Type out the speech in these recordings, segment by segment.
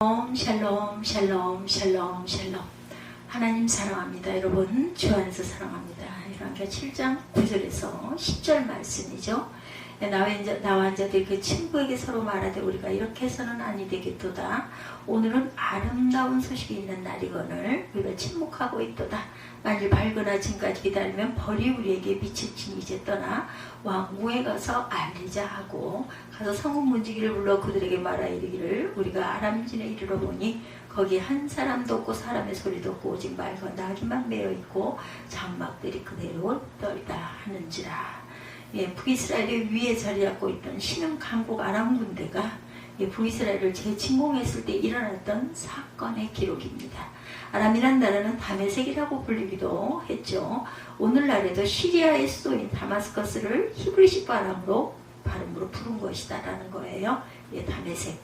샬롬 샬롬 샬롬 샬롬. 하나님 사랑합니다. 여러분 주 안에서 사랑합니다. 열왕기하 7장 9절에서 10절 말씀이죠. 나와 자들이 그 친구에게 서로 말하되 우리가 이렇게 해서는 아니 되겠도다. 오늘은 아름다운 소식이 있는 날이거늘 우리가 침묵하고 있도다. 만일 밝거나 지금까지 기다리면 벌이 우리에게 미칠지니 이제 떠나 왕궁에 가서 알리자 하고 가서 성읍 문지기를 불러 그들에게 말하 이르기를 우리가 아람진에 이르러 보니 거기 한 사람도 없고 사람의 소리도 없고 오직 말과 나귀만 매어 있고 장막들이 그대로 떨다 하는지라. 북이스라엘의 위에 자리 잡고 있던 신흥 강국 아람 군대가 북이스라엘을 재침공했을 때 일어났던 사건의 기록입니다. 아람이란 나라는 다메섹이라고 불리기도 했죠. 오늘날에도 시리아의 수도인 다마스커스를 히브리식 발음으로 부른 것이다 라는 거예요. 다메섹,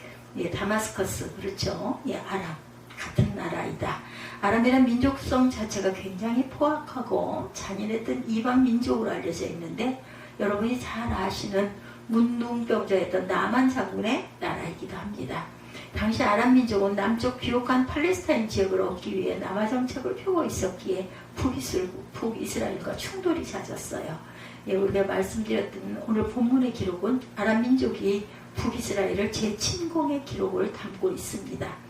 다마스커스, 그렇죠. 아람, 같은 나라이다. 아람이란 민족성 자체가 굉장히 포악하고 잔인했던 이방 민족으로 알려져 있는데 여러분이 잘 아시는 문둥병자였던 나만 장군의 나라이기도 합니다. 당시 아람 민족은 남쪽 비옥한 팔레스타인 지역을 얻기 위해 남하 정책을 펴고 있었기에 북이스라엘과 충돌이 ઝ았어요. 우리가 말씀드렸던 오늘 본문의 기록은 아람 민족이 북이스라엘을 재침공의 기록을 담고 있습니다.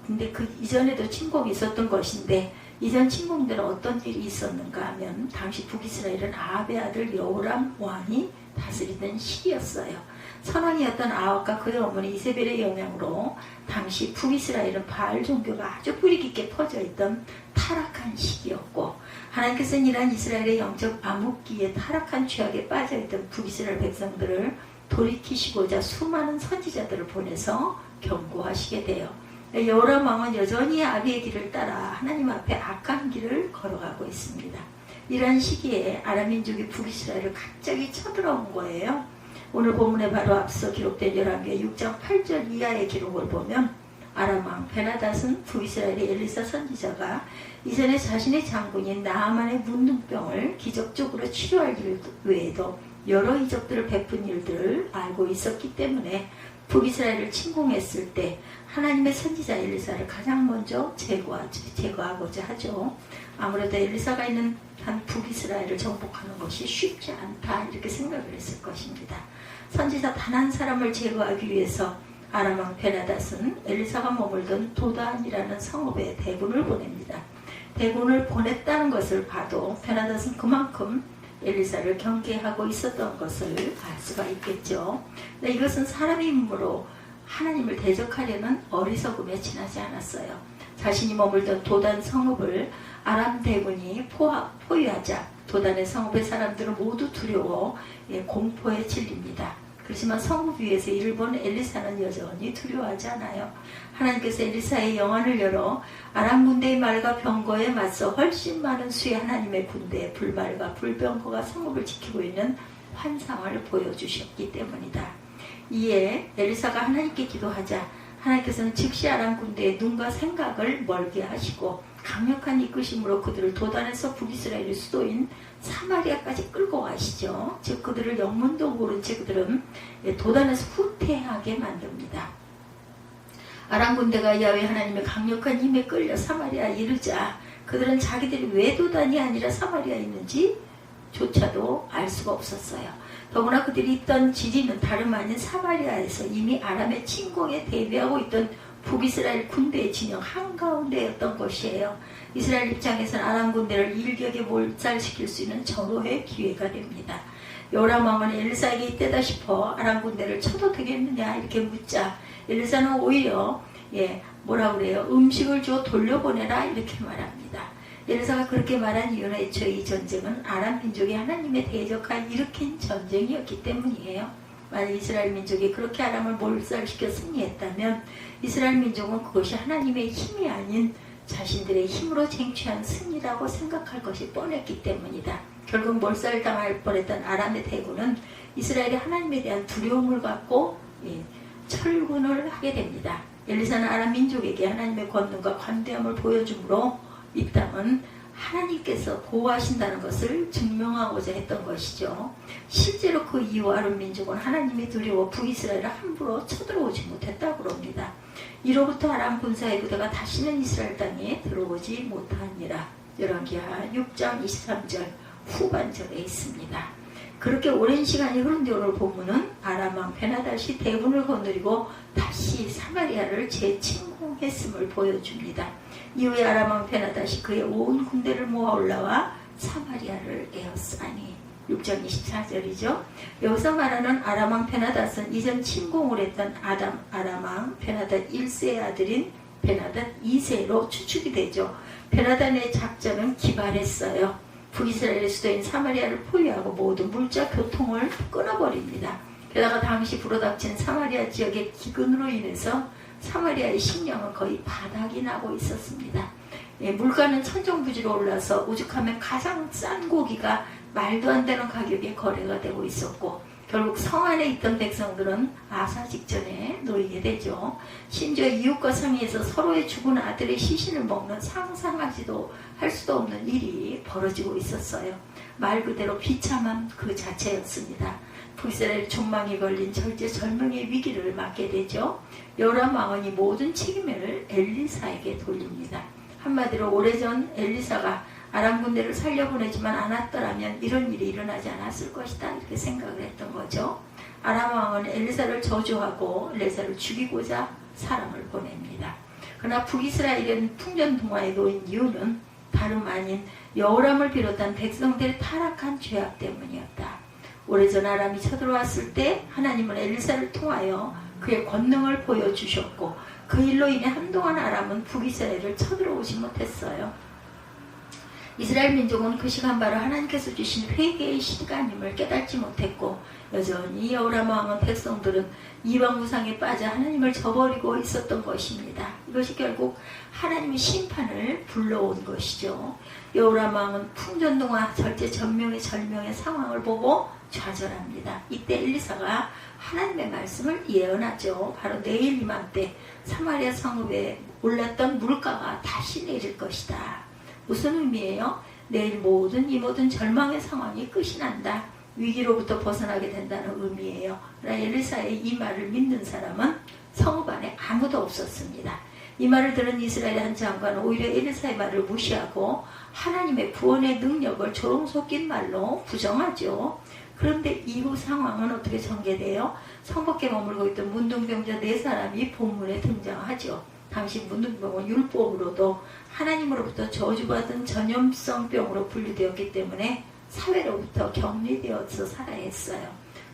근데 그 이전에도 침공이 있었던 것인데 이전 침공들은 어떤 일이 있었는가 하면 당시 북이스라엘은 아합의 아들 여호람 왕이 다스리던 시기였어요. 선왕이었던 아합과 그의 어머니 이세벨의 영향으로 당시 북이스라엘은 바알 종교가 아주 뿌리 깊게 퍼져 있던 타락한 시기였고 하나님께서는 이러한 이스라엘의 영적 암흑기에 타락한 죄악에 빠져 있던 북이스라엘 백성들을 돌이키시고자 수많은 선지자들을 보내서 경고하시게 돼요. 여호람 왕은 여전히 아비의 길을 따라 하나님 앞에 악한 길을 걸어가고 있습니다. 이러한 시기에 아람 민족이 북이스라엘을 갑자기 쳐들어온 거예요. 오늘 본문에 바로 앞서 기록된 열왕기하 6장 8절 이하의 기록을 보면 아람 왕 베나닷은 북이스라엘의 엘리사 선지자가 이전에 자신의 장군인 나아만의 문둥병을 기적적으로 치료할 일 외에도 여러 이적들을 베푼 일들을 알고 있었기 때문에 북이스라엘을 침공했을 때 하나님의 선지자 엘리사를 가장 먼저 제거하고자 하죠. 아무래도 엘리사가 있는 한 북이스라엘을 정복하는 것이 쉽지 않다 이렇게 생각을 했을 것입니다. 선지자 단 한 사람을 제거하기 위해서 아람 왕 베나닷은 엘리사가 머물던 도단이라는 성읍에 대군을 보냅니다. 대군을 보냈다는 것을 봐도 베나닷은 그만큼 엘리사를 경계하고 있었던 것을 알 수가 있겠죠. 근데 이것은 사람의 힘으로 하나님을 대적하려는 어리석음에 지나지 않았어요. 자신이 머물던 도단 성읍을 아람 대군이 포위하자 도단의 성읍의 사람들은 모두 두려워 공포에 질립니다. 그렇지만 성읍 위에서 이를 본 엘리사는 여전히 두려워하지 않아요. 하나님께서 엘리사의 영안을 열어 아람 군대의 말과 병거에 맞서 훨씬 많은 수의 하나님의 군대의 불말과 불병거가 성읍을 지키고 있는 환상을 보여주셨기 때문이다. 이에 엘리사가 하나님께 기도하자 하나님께서는 즉시 아람 군대의 눈과 생각을 멀게 하시고 강력한 이끄심으로 그들을 도단에서 북이스라엘의 수도인 사마리아까지 끌고 가시죠. 즉 그들을 영문도 모른 채 그들은 도단에서 후퇴하게 만듭니다. 아람 군대가 야훼 하나님의 강력한 힘에 끌려 사마리아에 이르자 그들은 자기들이 왜 도단이 아니라 사마리아에 있는지 조차도 알 수가 없었어요. 더구나 그들이 있던 지리는 다름 아닌 사마리아에서 이미 아람의 침공에 대비하고 있던 북이스라엘 군대의 진영 한가운데였던 것이에요. 이스라엘 입장에서는 아람 군대를 일격에 몰살시킬 수 있는 절호의 기회가 됩니다. 여호람 왕은 엘리사에게 이때다 싶어 아람 군대를 쳐도 되겠느냐 이렇게 묻자 엘리사는 오히려 음식을 줘 돌려보내라 이렇게 말합니다. 엘리사가 그렇게 말한 이유는 애초에 이 전쟁은 아람 민족이 하나님의 대적하여 일으킨 전쟁이었기 때문이에요. 만약 이스라엘 민족이 그렇게 아람을 몰살시켜 승리했다면 이스라엘 민족은 그것이 하나님의 힘이 아닌 자신들의 힘으로 쟁취한 승리라고 생각할 것이 뻔했기 때문이다. 결국 몰살당할 뻔했던 아람의 대군은 이스라엘이 하나님에 대한 두려움을 갖고 철군을 하게 됩니다. 엘리사는 아람 민족에게 하나님의 권능과 관대함을 보여주므로 이 땅은 하나님께서 보호하신다는 것을 증명하고자 했던 것이죠. 실제로 그 이후 아람 민족은 하나님이 두려워 북이스라엘을 함부로 쳐들어오지 못했다고 합니다. 이로부터 아람 군사의 부대가 다시는 이스라엘 땅에 들어오지 못하니라. 열왕기하 6장 23절 후반절에 있습니다. 그렇게 오랜 시간이 흐른 뒤 오늘 본문은 아람 왕 베나닷이 대군을 거느리고 다시 사마리아를 재침공했음을 보여줍니다. 이후에 아람 왕 베나닷이 그의 온 군대를 모아 올라와 사마리아를 에워싸니. 6장 24절이죠. 여기서 말하는 아람 왕 베나닷은 이전 침공을 했던 아람 왕 베나닷 1세의 아들인 베나닷 2세로 추측이 되죠. 베나닷의 작전은 기발했어요. 북이스라엘의 수도인 사마리아를 포위하고 모든 물자 교통을 끊어버립니다. 게다가 당시 불어닥친 사마리아 지역의 기근으로 인해서 사마리아의 식량은 거의 바닥이 나고 있었습니다. 물가는 천정부지로 올라서 오죽하면 가장 싼 고기가 말도 안 되는 가격에 거래가 되고 있었고, 결국 성 안에 있던 백성들은 아사 직전에 놓이게 되죠. 심지어 이웃과 상의해서 서로의 죽은 아들의 시신을 먹는 상상하지도 할 수도 없는 일이 벌어지고 있었어요. 말 그대로 비참함 그 자체였습니다. 북이스라엘 종망이 걸린 절제절명의 위기를 맞게 되죠. 요람 왕은 이 모든 책임을 엘리사에게 돌립니다. 한마디로 오래전 엘리사가 아람 군대를 살려보내지만 않았더라면 이런 일이 일어나지 않았을 것이다, 이렇게 생각을 했던 거죠. 아람 왕은 엘리사를 저주하고 엘리사를 죽이고자 사람을 보냅니다. 그러나 북이스라엘은 풍전등화에 놓인 이유는 다름 아닌 여호람을 비롯한 백성들의 타락한 죄악 때문이었다. 오래전 아람이 쳐들어왔을 때 하나님은 엘리사를 통하여 그의 권능을 보여주셨고, 그 일로 인해 한동안 아람은 북이스라엘을 쳐들어오지 못했어요. 이스라엘 민족은 그 시간바로 하나님께서 주신 회개의 시간임을 깨닫지 못했고, 여전히 여호람 왕은 백성들은 이방 우상에 빠져 하나님을 저버리고 있었던 것입니다. 이것이 결국 하나님의 심판을 불러온 것이죠. 여호람 왕은 풍전등화 절제절명의 상황을 보고 좌절합니다. 이때 엘리사가 하나님의 말씀을 예언하죠. 바로 내일 이맘때 사마리아 성읍에 올랐던 물가가 다시 내릴 것이다. 무슨 의미예요? 내일 이 모든 절망의 상황이 끝이 난다. 위기로부터 벗어나게 된다는 의미예요. 그러나 엘리사의 이 말을 믿는 사람은 성읍 안에 아무도 없었습니다. 이 말을 들은 이스라엘 한 장관은 오히려 엘리사의 말을 무시하고 하나님의 구원의 능력을 조롱 섞인 말로 부정하죠. 그런데 이후 상황은 어떻게 전개돼요? 성 밖에 머물고 있던 문둥병자 4사람이 본문에 등장하죠. 당시 문둥병은 율법으로도 하나님으로부터 저주받은 전염성 병으로 분류되었기 때문에 사회로부터 격리되어서 살아야 했어요.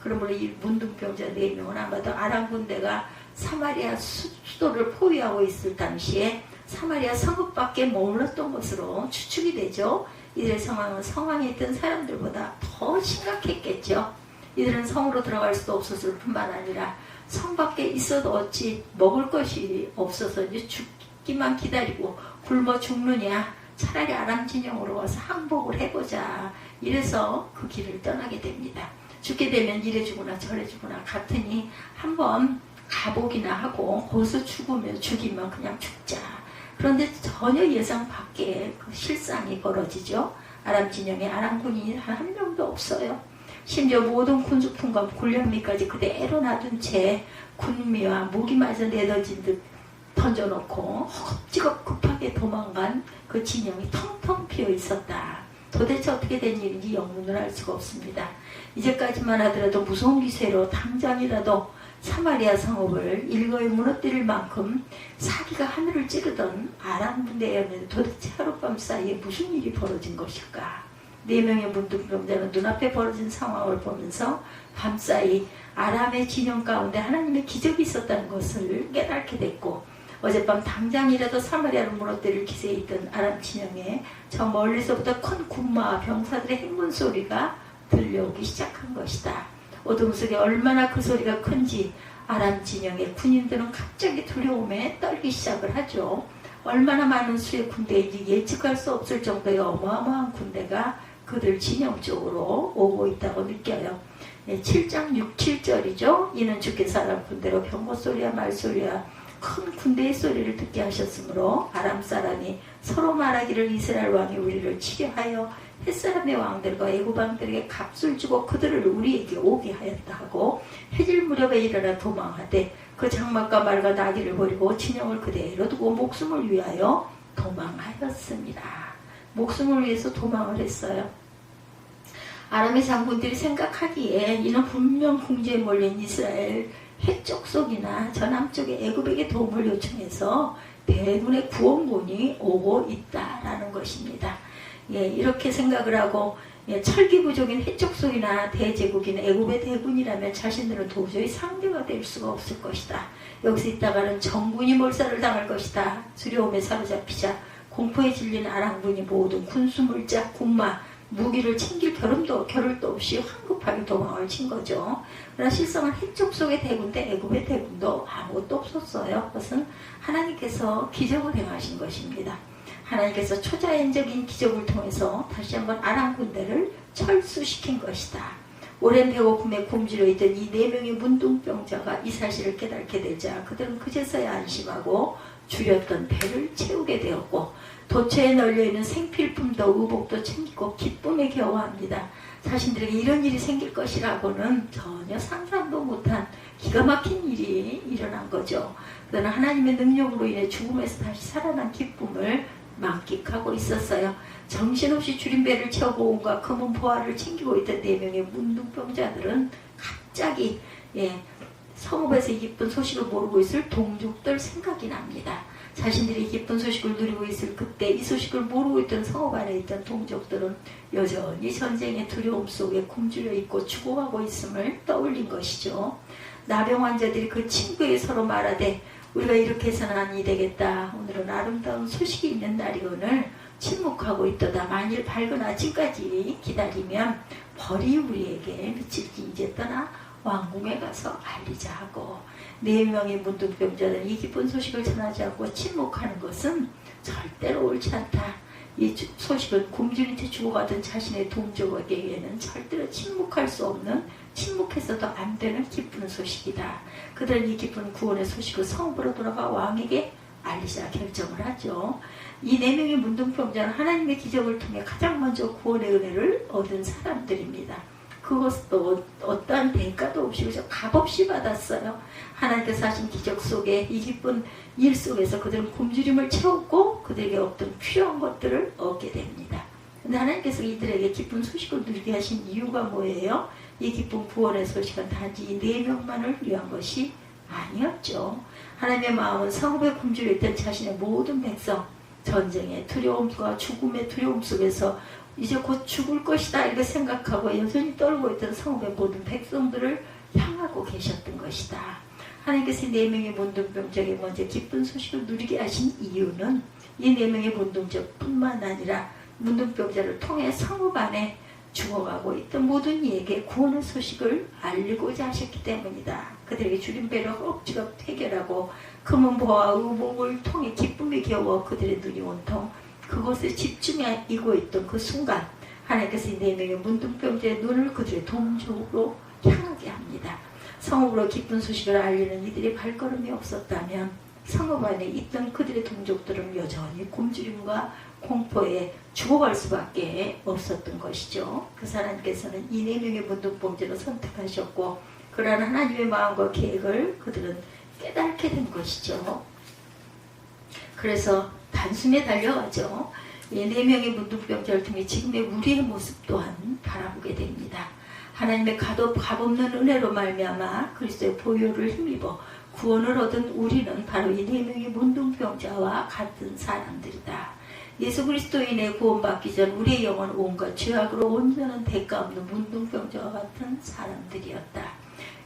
그러므로 이 문둥병자 4명은 아마도 아람 군대가 사마리아 수도를 포위하고 있을 당시에 사마리아 성읍밖에 머물렀던 것으로 추측이 되죠. 이들의 상황은 성황에 있던 사람들보다 더 심각했겠죠. 이들은 성으로 들어갈 수도 없었을 뿐만 아니라 성 밖에 있어도 어찌 먹을 것이 없어서 이제 죽기만 기다리고 굶어 죽느냐, 차라리 아람 진영으로 와서 항복을 해보자, 이래서 그 길을 떠나게 됩니다. 죽게 되면 이래 죽으나 저래 죽으나 같으니 한번 가보기나 하고 거기서 죽이면 그냥 죽자. 그런데 전혀 예상 밖의 그 실상이 벌어지죠. 아람 진영에 아람 군인이 한 명도 없어요. 심지어 모든 군수품과 군량미까지 그대로 놔둔 채 군미와 무기마저 내던진 듯 던져놓고 허겁지겁 급하게 도망간 그 진영이 텅텅 비어 있었다. 도대체 어떻게 된 일인지 영문을 알 수가 없습니다. 이제까지만 하더라도 무서운 기세로 당장이라도 사마리아 성읍을 일거에 무너뜨릴 만큼 사기가 하늘을 찌르던 아람 군대였는데 도대체 하룻밤 사이에 무슨 일이 벌어진 것일까? 4명의 문둥병자는 눈앞에 벌어진 상황을 보면서 밤사이 아람의 진영 가운데 하나님의 기적이 있었다는 것을 깨닫게 됐고, 어젯밤 당장이라도 사마리아를 무너뜨릴 기세에 있던 아람 진영에 저 멀리서부터 큰 군마와 병사들의 행군 소리가 들려오기 시작한 것이다. 어둠 속에 얼마나 그 소리가 큰지 아람 진영의 군인들은 갑자기 두려움에 떨기 시작을 하죠. 얼마나 많은 수의 군대인지 예측할 수 없을 정도의 어마어마한 군대가 그들 진영 쪽으로 오고 있다고 느껴요. 7장 6, 7절이죠. 이는 주께서 아람 군대로 병거소리와 말소리와 큰 군대의 소리를 듣게 하셨으므로 아람 사람이 서로 말하기를 이스라엘 왕이 우리를 치려하여 햇사람의 왕들과 애굽 왕들에게 값을 주고 그들을 우리에게 오게 하였다 하고 해질 무렵에 일어나 도망하되 그 장막과 말과 나귀를 버리고 진영을 그대로 두고 목숨을 위하여 도망하였습니다. 목숨을 위해서 도망을 했어요. 아람의 장군들이 생각하기에 이는 분명 궁지에 몰린 이스라엘 해쪽 속이나 저 남쪽의 애굽에게 도움을 요청해서 대군의 구원군이 오고 있다라는 것입니다. 예, 이렇게 생각을 하고 철기 부족인 해쪽 속이나 대제국인 애굽의 대군이라면 자신들은 도저히 상대가 될 수가 없을 것이다. 여기서 있다가는 정군이 몰살을 당할 것이다. 두려움에 사로잡히자 공포에 질린 아람군이 모든 군수물자, 군마, 무기를 챙길 겨를도 없이 황급하게 도망을 친 거죠. 그러나 실상은 해쪽 속의 대군도 애굽의 대군도 아무것도 없었어요. 그것은 하나님께서 기적을 행하신 것입니다. 하나님께서 초자연적인 기적을 통해서 다시 한번 아람 군대를 철수시킨 것이다. 오랜 배고픔에 굶주려 있던 이 4명의 문둥병자가 이 사실을 깨닫게 되자 그들은 그제서야 안심하고 줄였던 배를 채우게 되었고 도처에 널려있는 생필품도 의복도 챙기고 기쁨에 겨워합니다. 자신들에게 이런 일이 생길 것이라고는 전혀 상상도 못한 기가 막힌 일이 일어난 거죠. 그들은 하나님의 능력으로 인해 죽음에서 다시 살아난 기쁨을 만끽하고 있었어요. 정신없이 줄인 배를 채우고 온갖 금은 보화를 챙기고 있던 4명의 문둥병자들은 갑자기 성읍에서 이 기쁜 소식을 모르고 있을 동족들 생각이 납니다. 자신들이 기쁜 소식을 누리고 있을 그때 이 소식을 모르고 있던 성읍 안에 있던 동족들은 여전히 전쟁의 두려움 속에 굶주려 있고 죽어가고 있음을 떠올린 것이죠. 나병 환자들이 그 친구에게 서로 말하되 우리가 이렇게 해서는 아니 되겠다. 오늘은 아름다운 소식이 있는 날이오늘 침묵하고 있도다. 만일 밝은 아침까지 기다리면 벌이 우리에게 미칠지 이제 떠나 왕궁에 가서 알리자 하고 4명의 문둥병자는 이 기쁜 소식을 전하지 않고 침묵하는 것은 절대로 옳지 않다. 이 소식은 굶주린 채 죽어가던 자신의 동족에게는 절대로 침묵할 수 없는 침묵해서도 안 되는 기쁜 소식이다. 그들은 이 기쁜 구원의 소식을 성읍으로 돌아가 왕에게 알리자 결정을 하죠. 이 4명의 문둥병자는 하나님의 기적을 통해 가장 먼저 구원의 은혜를 얻은 사람들입니다. 그것도 어떠한 대가도 없이 그저 값없이 받았어요. 하나님께서 하신 기적 속에 이 기쁜 일 속에서 그들은 굶주림을 채웠고 그들에게 어떤 필요한 것들을 얻게 됩니다. 근데 하나님께서 이들에게 기쁜 소식을 누리게 하신 이유가 뭐예요? 이 기쁜 구원의 소식은 단지 이 4명만을 위한 것이 아니었죠. 하나님의 마음은 성읍에 굶주려 있던 자신의 모든 백성, 전쟁의 두려움과 죽음의 두려움 속에서 이제 곧 죽을 것이다 이렇게 생각하고 여전히 떨고 있던 성읍의 모든 백성들을 향하고 계셨던 것이다. 하나님께서 4명의 문둥병자에게 먼저 기쁜 소식을 누리게 하신 이유는 이 4명의 문둥병뿐만 아니라 문둥병자를 통해 성읍 안에 죽어가고 있던 모든 이에게 구원의 소식을 알리고자 하셨기 때문이다. 그들에게 줄인 배를 억지로 해결하고 금은 보화 의복을 통해 기쁨이 겨워 그들의 눈이 온통 그것에 집중하고 있던 그 순간 하나님께서 이 4명의 문둥병자의 눈을 그들의 동족으로 향하게 합니다. 성읍으로 기쁜 소식을 알리는 이들의 발걸음이 없었다면 성읍 안에 있던 그들의 동족들은 여전히 굶주림과 공포에 죽어갈 수밖에 없었던 것이죠. 그래서 하나님께서는 이 4명의 문둥병자를 선택하셨고 그러한 하나님의 마음과 계획을 그들은 깨닫게 된 것이죠. 그래서 단숨에 달려가죠. 이 4명의 문둥병자를 통해 지금의 우리의 모습 또한 바라보게 됩니다. 하나님의 값없는 은혜로 말미암아 그리스도의 보혈을 힘입어 구원을 얻은 우리는 바로 이 4명의 문둥병자와 같은 사람들이다. 예수 그리스도인의 구원받기 전 우리의 영혼 온갖 죄악으로 온전한 대가 없는 문둥병자와 같은 사람들이었다.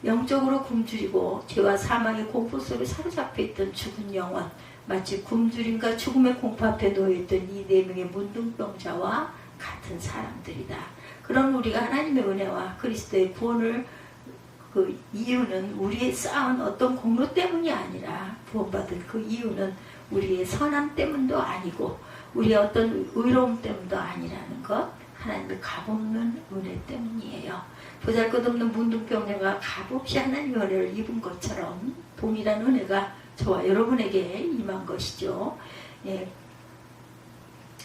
영적으로 굶주리고 죄와 사망의 공포 속에 사로잡혀 있던 죽은 영혼, 마치 굶주림과 죽음의 공포 앞에 놓여있던 이 4명의 문둥병자와 같은 사람들이다. 그런 우리가 하나님의 은혜와 그리스도의 구원을 그 이유는 우리의 쌓은 어떤 공로 때문이 아니라 구원받은 그 이유는 우리의 선함 때문도 아니고 우리의 어떤 의로움 때문도 아니라는 것, 하나님의 값없는 은혜 때문이에요. 보잘것없는 문둥병자가 값없이 하나님의 은혜를 입은 것처럼 동일한 은혜가 저와 여러분에게 임한 것이죠. 예.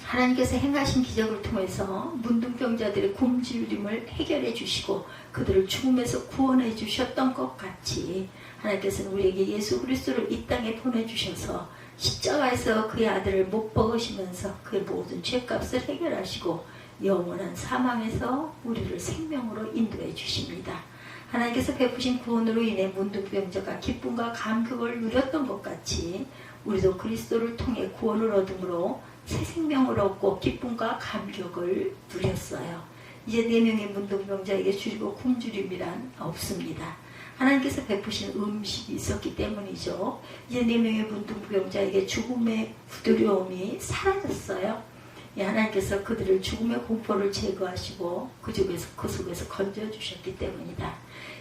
하나님께서 행하신 기적을 통해서 문둥병자들의 굶주림을 해결해 주시고 그들을 죽음에서 구원해 주셨던 것 같이 하나님께서는 우리에게 예수 그리스도를 이 땅에 보내주셔서 십자가에서 그의 아들을 못 박으시면서 그의 모든 죄값을 해결하시고 영원한 사망에서 우리를 생명으로 인도해 주십니다. 하나님께서 베푸신 구원으로 인해 문둥병자가 기쁨과 감격을 누렸던 것 같이 우리도 그리스도를 통해 구원을 얻음으로 새 생명을 얻고 기쁨과 감격을 누렸어요. 이제 4명의 문둥병자에게 줄이고 굶주림이란 없습니다. 하나님께서 베푸신 음식이 있었기 때문이죠. 이제 4명의 문둥병자에게 죽음의 두려움이 사라졌어요. 하나님께서 그들을 죽음의 공포를 제거하시고 그 속에서 건져주셨기 때문이다.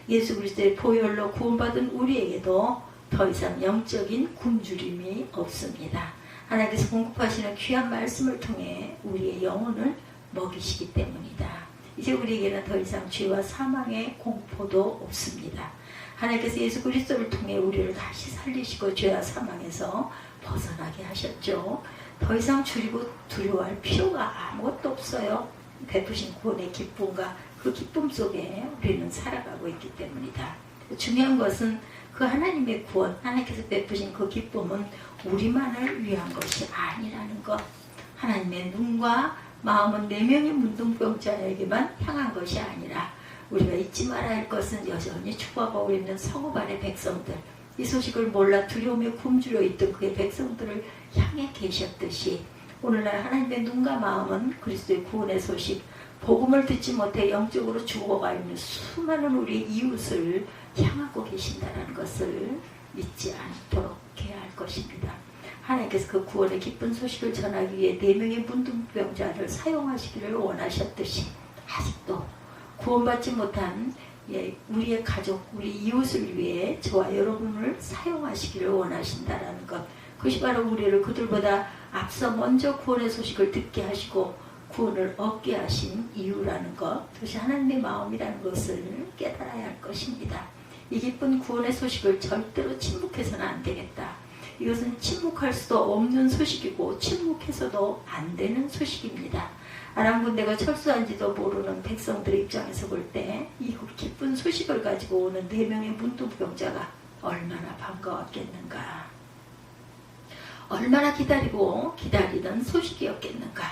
예수 그리스도의 보혈로 구원받은 우리에게도 더 이상 영적인 굶주림이 없습니다. 하나님께서 공급하시는 귀한 말씀을 통해 우리의 영혼을 먹이시기 때문이다. 이제 우리에게는 더 이상 죄와 사망의 공포도 없습니다. 하나님께서 예수 그리스도를 통해 우리를 다시 살리시고 죄와 사망에서 벗어나게 하셨죠. 더 이상 줄이고 두려워할 필요가 아무것도 없어요. 베푸신 구원의 기쁨과 그 기쁨 속에 우리는 살아가고 있기 때문이다. 중요한 것은 그 하나님의 구원, 하나님께서 베푸신 그 기쁨은 우리만을 위한 것이 아니라는 것. 하나님의 눈과 마음은 4명의 문둥병자에게만 향한 것이 아니라 우리가 잊지 말아야 할 것은 여전히 죽어가고 있는 성읍 안의 백성들, 이 소식을 몰라 두려움에 굶주려 있던 그의 백성들을 향해 계셨듯이 오늘날 하나님의 눈과 마음은 그리스도의 구원의 소식, 복음을 듣지 못해 영적으로 죽어가 있는 수많은 우리 이웃을 향하고 계신다는 것을 잊지 않도록 해야 할 것입니다. 하나님께서 그 구원의 기쁜 소식을 전하기 위해 4명의 문둥병자를 사용하시기를 원하셨듯이 아직도 구원받지 못한 우리의 가족, 우리 이웃을 위해 저와 여러분을 사용하시기를 원하신다는 것. 그것이 바로 우리를 그들보다 앞서 먼저 구원의 소식을 듣게 하시고 구원을 얻게 하신 이유라는 것. 그것이 하나님의 마음이라는 것을 깨달아야 할 것입니다. 이 기쁜 구원의 소식을 절대로 침묵해서는 안 되겠다. 이것은 침묵할 수도 없는 소식이고 침묵해서도 안 되는 소식입니다. 아람 군대가 철수한지도 모르는 백성들의 입장에서 볼 때 이 기쁜 소식을 가지고 오는 4명의 문둥병자가 얼마나 반가웠겠는가. 얼마나 기다리던 소식이었겠는가.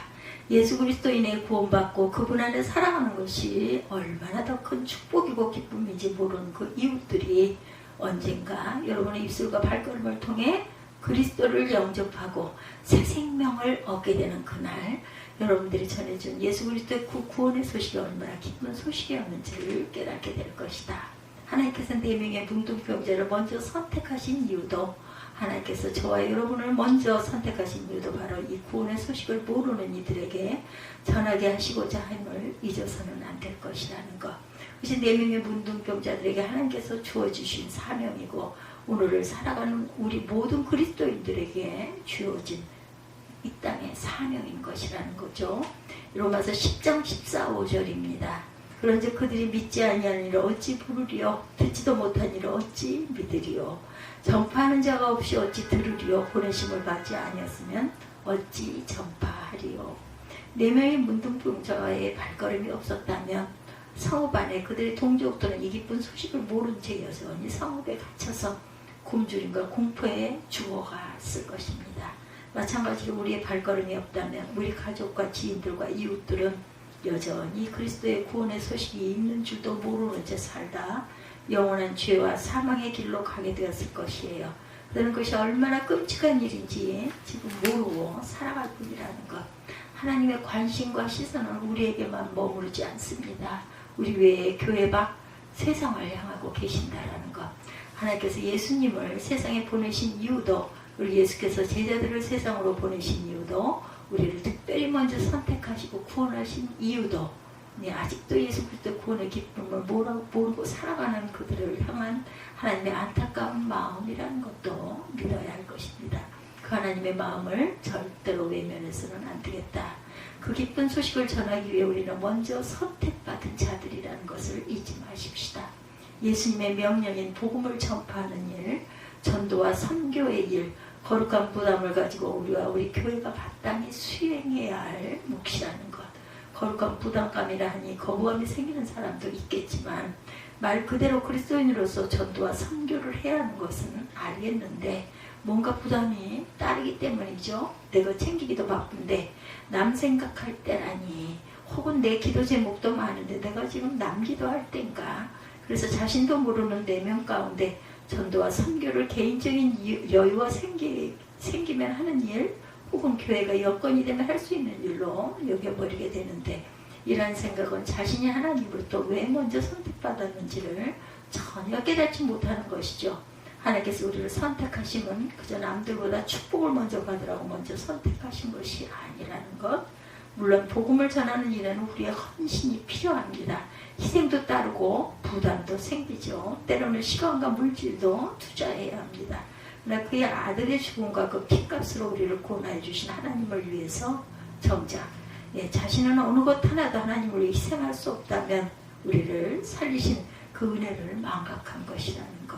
예수 그리스도인의 구원받고 그분 안에 살아가는 것이 얼마나 더 큰 축복이고 기쁨인지 모르는 그 이웃들이 언젠가 여러분의 입술과 발걸음을 통해 그리스도를 영접하고 새 생명을 얻게 되는 그날 여러분들이 전해준 예수 그리스도의 구원의 소식이 얼마나 기쁜 소식이었는지를 깨닫게 될 것이다. 하나님께서 4명의 문둥병자를 먼저 선택하신 이유도 하나님께서 저와 여러분을 먼저 선택하신 이유도 바로 이 구원의 소식을 모르는 이들에게 전하게 하시고자 함을 잊어서는 안 될 것이라는 것. 그것이 4명의 문둥병자들에게 하나님께서 주어주신 사명이고 오늘을 살아가는 우리 모든 그리스도인들에게 주어진 이 땅의 사명인 것이라는 거죠. 로마서 10장 14, 5절입니다. 그런즉 그들이 믿지 아니하는 이를 어찌 부르리요? 듣지도 못한 이를 어찌 믿으리요? 전파하는 자가 없이 어찌 들으리요? 보내심을 받지 아니었으면 어찌 전파하리요? 4명의 문둥병자의 발걸음이 없었다면 성읍 안에 그들의 동족들은 이 기쁜 소식을 모른 채 여전히 성읍에 갇혀서 굶주림과 공포에 죽어갔을 것입니다. 마찬가지로 우리의 발걸음이 없다면 우리 가족과 지인들과 이웃들은 여전히 그리스도의 구원의 소식이 있는 줄도 모르는 채 살다 영원한 죄와 사망의 길로 가게 되었을 것이에요. 그런 것이 얼마나 끔찍한 일인지 지금 모르고 살아갈 뿐이라는 것. 하나님의 관심과 시선은 우리에게만 머무르지 않습니다. 우리 외에 교회 밖 세상을 향하고 계신다라는 것. 하나님께서 예수님을 세상에 보내신 이유도 우리 예수께서 제자들을 세상으로 보내신 이유도 우리를 특별히 먼저 선택하시고 구원하신 이유도 아직도 예수 그리스도 구원의 기쁨을 모르고 살아가는 그들을 향한 하나님의 안타까운 마음이라는 것도 믿어야 할 것입니다. 그 하나님의 마음을 절대로 외면해서는 안 되겠다. 그 기쁜 소식을 전하기 위해 우리는 먼저 선택받은 자들이라는 것을 잊지 마십시다. 예수님의 명령인 복음을 전파하는 일, 전도와 선교의 일, 거룩한 부담을 가지고 우리와 우리 교회가 마땅히 수행해야 할 몫이라는 것. 거룩한 부담감이라 하니 거부감이 생기는 사람도 있겠지만 말 그대로 그리스도인으로서 전도와 선교를 해야 하는 것은 알겠는데 뭔가 부담이 따르기 때문이죠. 내가 챙기기도 바쁜데 남 생각할 때라니, 혹은 내 기도 제목도 많은데 내가 지금 남 기도할 때인가. 그래서 자신도 모르는 내면 가운데 전도와 선교를 개인적인 여유가 생기면 하는 일, 혹은 교회가 여건이 되면 할 수 있는 일로 여겨버리게 되는데, 이러한 생각은 자신이 하나님으로부터 왜 먼저 선택받았는지를 전혀 깨닫지 못하는 것이죠. 하나님께서 우리를 선택하시면 그저 남들보다 축복을 먼저 받으라고 먼저 선택하신 것이 아니라는 것. 물론 복음을 전하는 일에는 우리의 헌신이 필요합니다. 희생도 따르고 부담도 생기죠. 때로는 시간과 물질도 투자해야 합니다. 그러나 그의 아들의 죽음과 그 피값으로 우리를 구원해 주신 하나님을 위해서 정작 자신은 어느 것 하나도 하나님을 위해 희생할 수 없다면 우리를 살리신 그 은혜를 망각한 것이라는 것.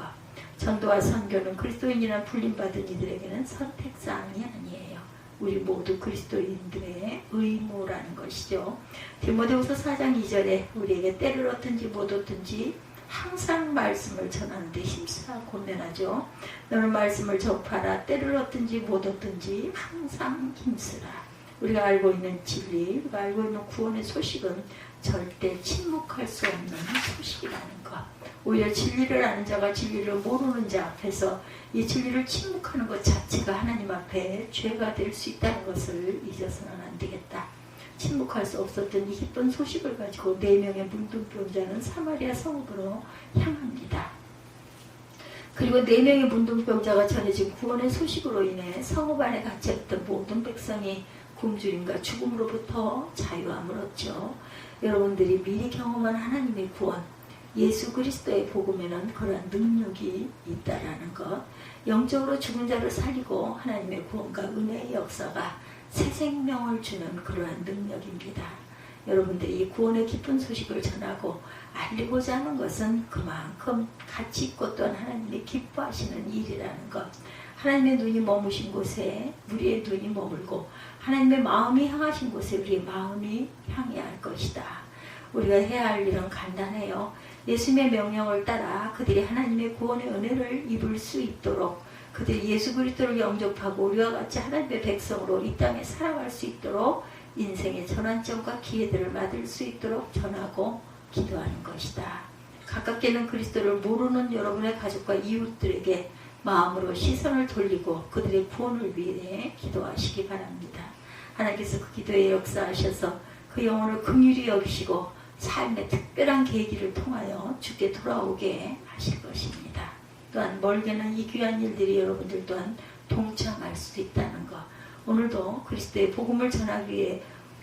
전도와 선교는 그리스도인이나 불림받은 이들에게는 선택사항이 아니에요. 우리 모두 그리스도인들의 의무라는 것이죠. 디모데후서 4장 2절에 우리에게 때를 얻든지 못 얻든지 항상 말씀을 전하는데 힘쓰라 권면하죠. 너는 말씀을 접하라. 때를 얻든지 못 얻든지 항상 힘쓰라. 우리가 알고 있는 진리, 우리가 알고 있는 구원의 소식은 절대 침묵할 수 없는 소식이라는 것. 오히려 진리를 아는 자가 진리를 모르는 자 앞에서 이 진리를 침묵하는 것 자체가 하나님 앞에 죄가 될 수 있다는 것을 잊어서는 안 되겠다. 침묵할 수 없었던 이 기쁜 소식을 가지고 4명의 문둥병자는 사마리아 성읍으로 향합니다. 그리고 4명의 문둥병자가 전해진 구원의 소식으로 인해 성읍 안에 갇혀있던 모든 백성이 굶주림과 죽음으로부터 자유함을 얻죠. 여러분들이 미리 경험한 하나님의 구원, 예수 그리스도의 복음에는 그러한 능력이 있다라는 것. 영적으로 죽은 자를 살리고 하나님의 구원과 은혜의 역사가 새 생명을 주는 그러한 능력입니다. 여러분들이 이 구원의 기쁜 소식을 전하고 알리고자 하는 것은 그만큼 가치 있고 또한 하나님이 기뻐하시는 일이라는 것. 하나님의 눈이 머무신 곳에 우리의 눈이 머물고 하나님의 마음이 향하신 곳에 우리의 마음이 향해야 할 것이다. 우리가 해야 할 일은 간단해요. 예수님의 명령을 따라 그들이 하나님의 구원의 은혜를 입을 수 있도록, 그들이 예수 그리스도를 영접하고 우리와 같이 하나님의 백성으로 이 땅에 살아갈 수 있도록 인생의 전환점과 기회들을 받을 수 있도록 전하고 기도하는 것이다. 가깝게는 그리스도를 모르는 여러분의 가족과 이웃들에게 마음으로 시선을 돌리고 그들의 구원을 위해 기도하시기 바랍니다. 하나님께서 그 기도에 역사하셔서 그 영혼을 긍휼히 여기시고 삶의 특별한 계기를 통하여 주께 돌아오게 하실 것입니다. 또한 멀게는 이 귀한 일들이 여러분들 또한 동참할 수 있다는 것. 오늘도 그리스도의 복음을 전하기 위해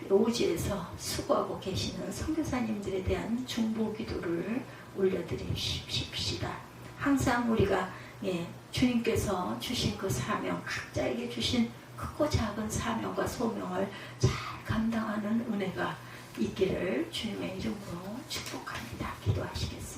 오지에서 수고하고 계시는 선교사님들에 대한 중보 기도를 올려드리십시다. 항상 우리가 주님께서 주신 그 사명, 각자에게 주신 크고 작은 사명과 소명을 잘 감당하는 은혜가 있기를 주님의 이름으로 축복합니다. 기도하시겠습니다.